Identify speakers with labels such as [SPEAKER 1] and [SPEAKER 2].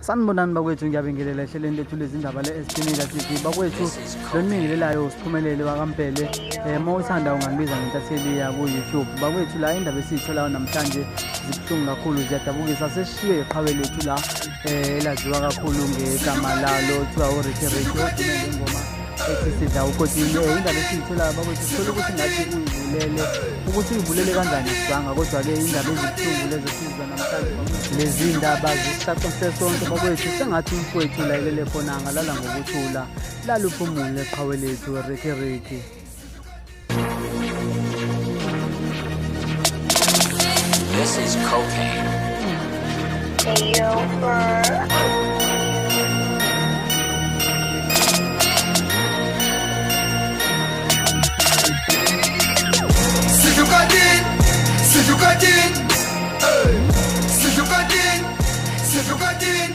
[SPEAKER 1] Sanibonani bakwethu, ngiyabingelela ehlelweni lethu lezindaba le-Estimate TV. Bakwethu, lo nibingelelayo Siphumelele wakaMpele. Uma uthanda ungangibiza ngentatheli yaku-YouTube. Bakwethu, la indaba esiyitholayo namhlanje zibuhlungu kakhulu, ziyadabukisa. Sesishiye iqhawe lethu la elaziwa kakhulu ngegama lalo kuthiwa uRicky Ricky, odume ngengoma ethi sidla ukotini. Indaba esiyitholayo bakwethu, sithole ukuthi ngathi uyivulele, ukuthi uyivulele kanjani sibanga, kodwa-ke indaba ezibuhlungu lezo sizwa namhlanje. Lezi ndaba zisicacishe sonke bakwethu, sengathi umfowethu ulayelele khona angalala ngokuthula. Lala uphumule iqhawe lethu Ricky Ricky.
[SPEAKER 2] This is cocaine.
[SPEAKER 3] Sijugadin, sijugadin, sijugadin, sijugadin.